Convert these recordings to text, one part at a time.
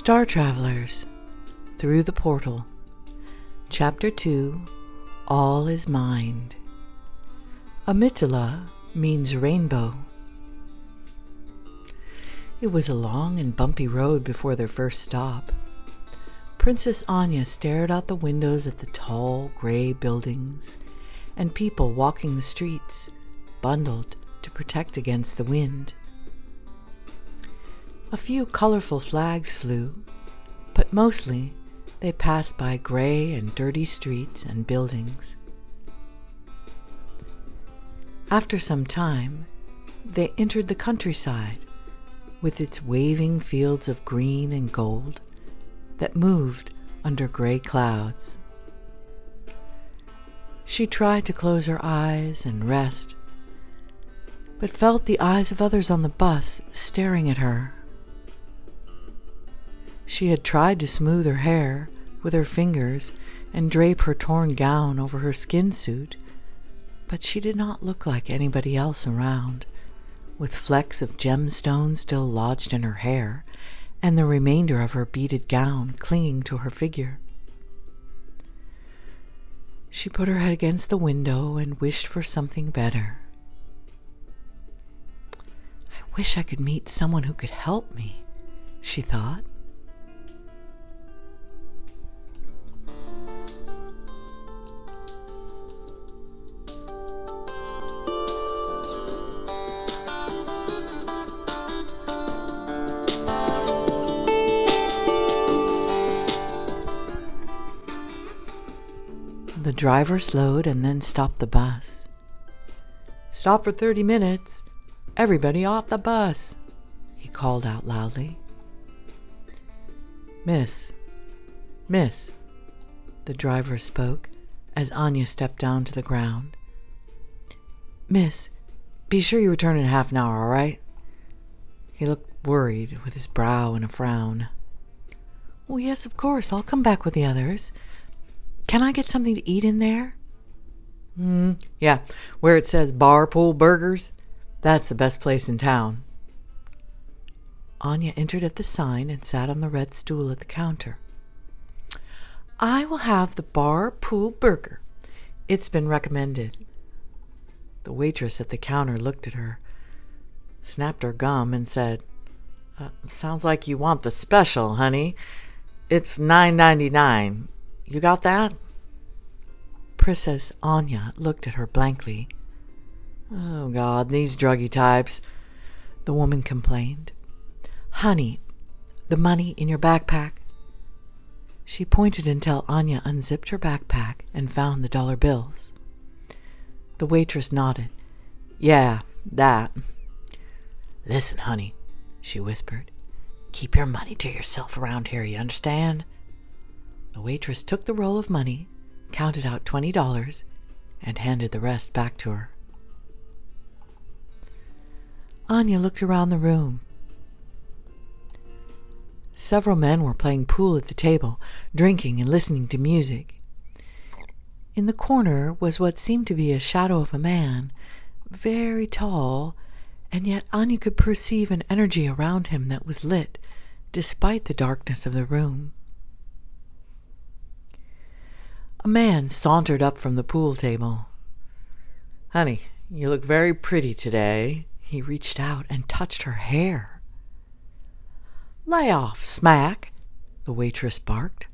Star Travelers, Through the Portal. Chapter 2, All is Mind. Amitola means rainbow. It was a long and bumpy road before their first stop. Princess Anya stared out the windows at the tall, gray buildings and people walking the streets, bundled to protect against the wind. A few colorful flags flew, but mostly they passed by gray and dirty streets and buildings. After some time, they entered the countryside with its waving fields of green and gold that moved under gray clouds. She tried to close her eyes and rest, but felt the eyes of others on the bus staring at her. She had tried to smooth her hair with her fingers and drape her torn gown over her skin suit, but she did not look like anybody else around, with flecks of gemstones still lodged in her hair and the remainder of her beaded gown clinging to her figure. She put her head against the window and wished for something better. I wish I could meet someone who could help me, she thought. The driver slowed and then stopped the bus. "Stop for 30 minutes. Everybody off the bus," he called out loudly. Miss, the driver spoke as Anya stepped down to the ground. "Miss, be sure you return in half an hour, all right?" He looked worried with his brow in a frown. "Oh, yes, of course. I'll come back with the others. Can I get something to eat in there?" Yeah, where it says Bar Pool Burgers. That's the best place in town." Anya entered at the sign and sat on the red stool at the counter. "I will have the Bar Pool Burger. It's been recommended." The waitress at the counter looked at her, snapped her gum, and said, "Sounds like you want the special, honey. It's $9.99. You got that?" Princess Anya looked at her blankly. "Oh, God, these druggy types," the woman complained. "Honey, the money in your backpack." She pointed until Anya unzipped her backpack and found the dollar bills. The waitress nodded. "Yeah, that." "Listen, honey," she whispered. "Keep your money to yourself around here, you understand?" The waitress took the roll of money, counted out $20, and handed the rest back to her. Anya looked around the room. Several men were playing pool at the table, drinking and listening to music. In the corner was what seemed to be a shadow of a man, very tall, and yet Anya could perceive an energy around him that was lit, despite the darkness of the room. A man sauntered up from the pool table. "Honey, you look very pretty today." He reached out and touched her hair. "Lay off, Smack," the waitress barked.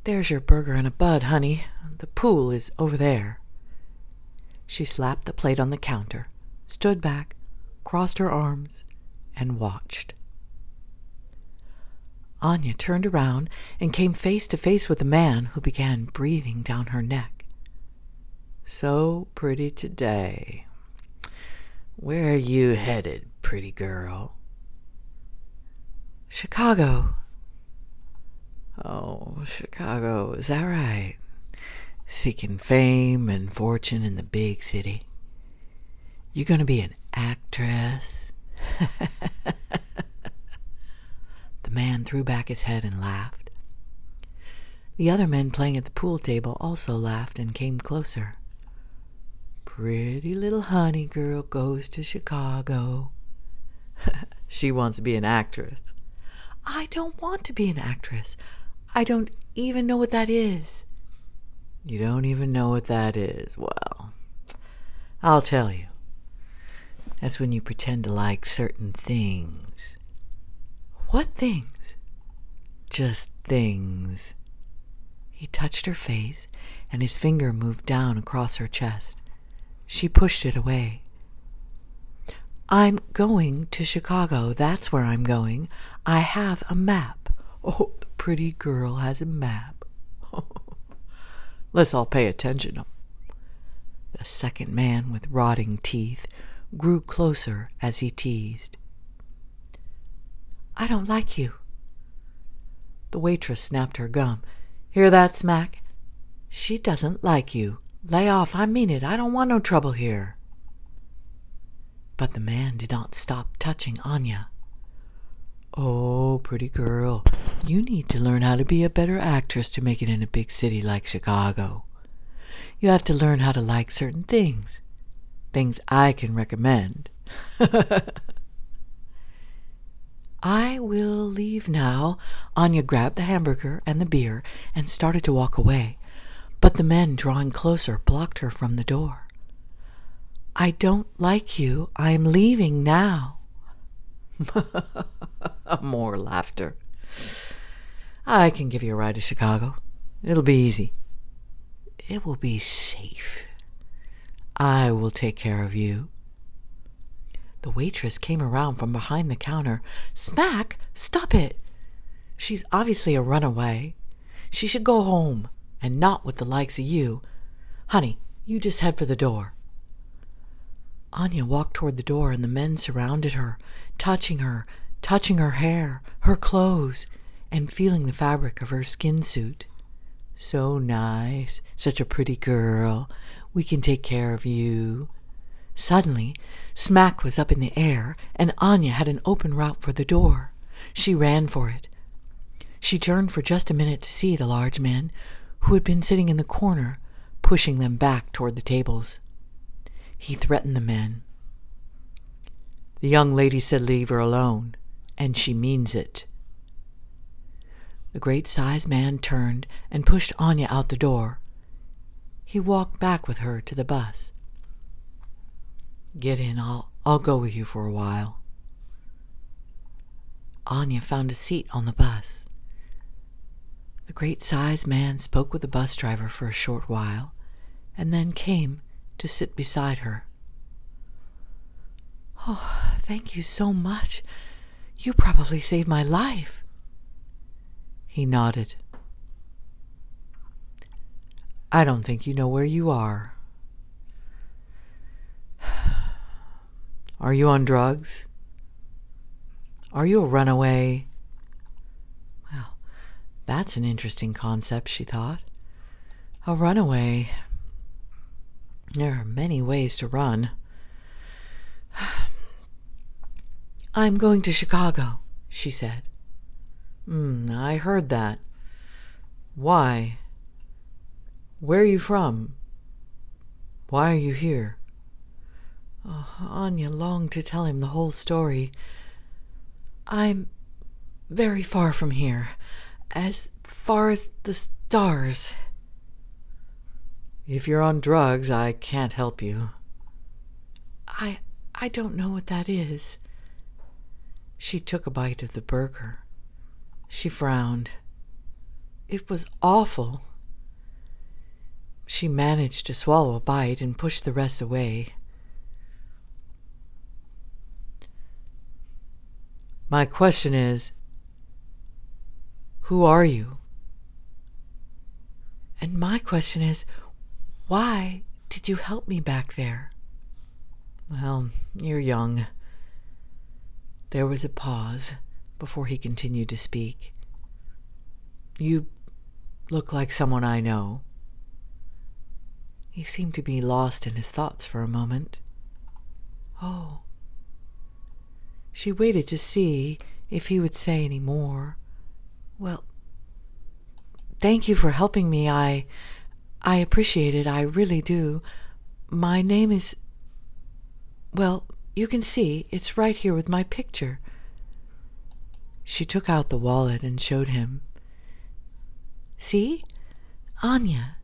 "There's your burger and a bud, honey. The pool is over there." She slapped the plate on the counter, stood back, crossed her arms, and watched. Anya turned around and came face to face with a man who began breathing down her neck. "So pretty today. Where are you headed, pretty girl?" "Chicago." "Oh, Chicago, is that right? Seeking fame and fortune in the big city. You gonna be an actress?" The man threw back his head and laughed. The other men playing at the pool table also laughed and came closer. "Pretty little honey girl goes to Chicago." "She wants to be an actress." I don't want to be an actress. I don't even know what that is. You don't even know what that is? Well, I'll tell you. That's when you pretend to like certain things. What things? Just things. He touched her face, and his finger moved down across her chest. She pushed it away. I'm going to Chicago. That's where I'm going. I have a map. Oh, the pretty girl has a map. Let's all pay attention. The second man with rotting teeth grew closer as he teased. I don't like you. The waitress snapped her gum. Hear that, Smack? She doesn't like you. Lay off, I mean it. I don't want no trouble here. But the man did not stop touching Anya. Oh, pretty girl, you need to learn how to be a better actress to make it in a big city like Chicago. You have to learn how to like certain things. Things I can recommend. I will leave now. Anya grabbed the hamburger and the beer and started to walk away, but the men drawing closer blocked her from the door. I don't like you. I am leaving now. More laughter. I can give you a ride to Chicago. It'll be easy. It will be safe. I will take care of you. The waitress came around from behind the counter. Smack, stop it. She's obviously a runaway. She should go home, and not with the likes of you. Honey, you just head for the door. Anya walked toward the door, and the men surrounded her, touching her hair, her clothes, and feeling the fabric of her skin suit. So nice, such a pretty girl. We can take care of you. Suddenly, Smack was up in the air, and Anya had an open route for the door. She ran for it. She turned for just a minute to see the large men, who had been sitting in the corner, pushing them back toward the tables. He threatened the men. The young lady said leave her alone, and she means it. The great-sized man turned and pushed Anya out the door. He walked back with her to the bus. Get in. I'll go with you for a while. Anya found a seat on the bus. The great-sized man spoke with the bus driver for a short while, and then came to sit beside her. Oh, thank you so much. You probably saved my life. He nodded. I don't think you know where you are. Are you on drugs? Are you a runaway? Well, that's an interesting concept, she thought. A runaway. There are many ways to run. I'm going to Chicago, she said. I heard that. Why? Where are you from? Why are you here? Oh, Anya longed to tell him the whole story. I'm very far from here, as far as the stars. If you're on drugs, I can't help you. I don't know what that is. She took a bite of the burger. She frowned. It was awful. She managed to swallow a bite and pushed the rest away. My question is, who are you? And my question is, why did you help me back there? Well, you're young. There was a pause before he continued to speak. You look like someone I know. He seemed to be lost in his thoughts for a moment. Oh. She waited to see if he would say any more. Well, thank you for helping me. I appreciate it. I really do. My name is... Well, you can see. It's right here with my picture. She took out the wallet and showed him. See? Anya.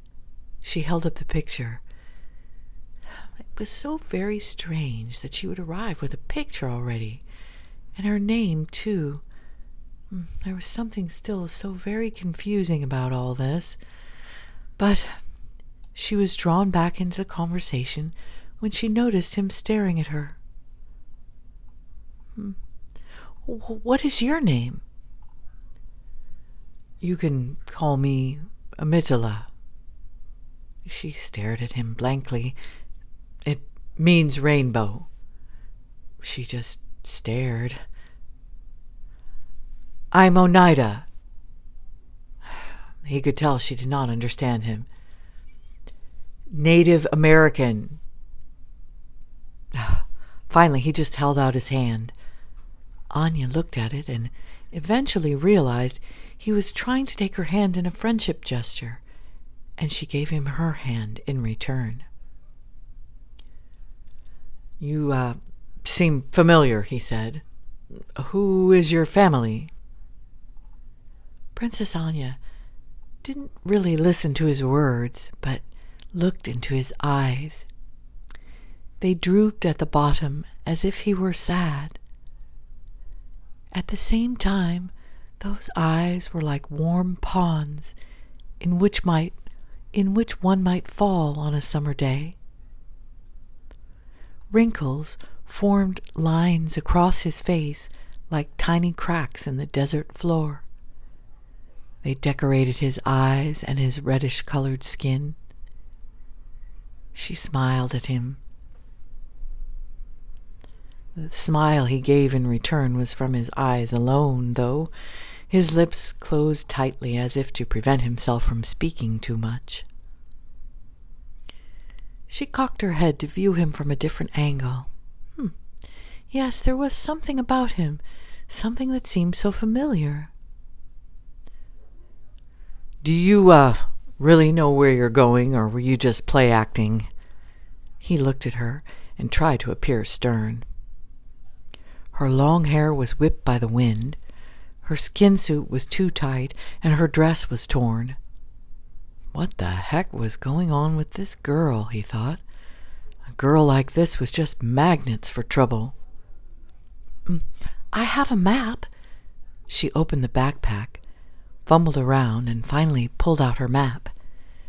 She held up the picture. It was so very strange that she would arrive with a picture already, and her name, too. There was something still so very confusing about all this. But she was drawn back into the conversation when she noticed him staring at her. What is your name? You can call me Amitola. She stared at him blankly. It means rainbow. She just stared. I'm Oneida. He could tell she did not understand him. Native American. Finally, he just held out his hand. Anya looked at it and eventually realized he was trying to take her hand in a friendship gesture, and she gave him her hand in return. You seem familiar, he said. Who is your family? Princess Anya didn't really listen to his words, but looked into his eyes. They drooped at the bottom as if he were sad. At the same time, those eyes were like warm ponds in which one might fall on a summer day. Wrinkles formed lines across his face like tiny cracks in the desert floor. They decorated his eyes and his reddish-colored skin. She smiled at him. The smile he gave in return was from his eyes alone, though his lips closed tightly as if to prevent himself from speaking too much. She cocked her head to view him from a different angle. Yes, there was something about him, something that seemed so familiar. Do you, really know where you're going, or were you just play-acting? He looked at her and tried to appear stern. Her long hair was whipped by the wind, her skin suit was too tight, and her dress was torn. What the heck was going on with this girl, he thought. A girl like this was just magnets for trouble. I have a map. She opened the backpack, fumbled around, and finally pulled out her map.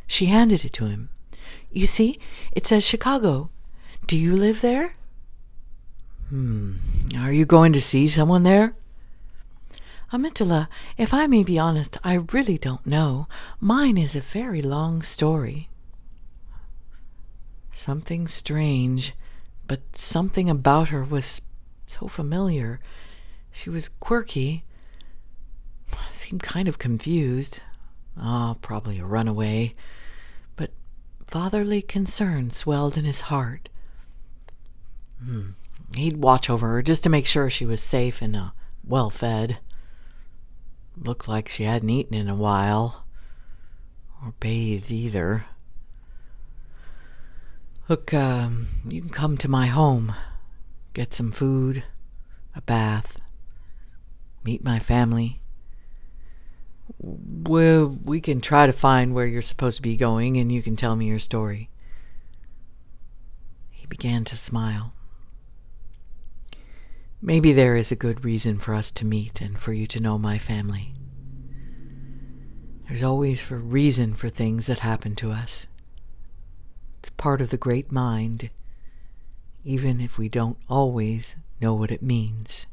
She handed it to him. You see, it says Chicago. Do you live there? Are you going to see someone there? Amitola, if I may be honest, I really don't know. Mine is a very long story. Something strange, but something about her was so familiar. She was quirky, seemed kind of confused. Probably a runaway. But fatherly concern swelled in his heart. He'd watch over her just to make sure she was safe and well-fed. Looked like she hadn't eaten in a while, or bathed either. Look, you can come to my home, get some food, a bath, meet my family. Well, we can try to find where you're supposed to be going, and you can tell me your story. He began to smile. Maybe there is a good reason for us to meet and for you to know my family. There's always a reason for things that happen to us. It's part of the great mind, even if we don't always know what it means.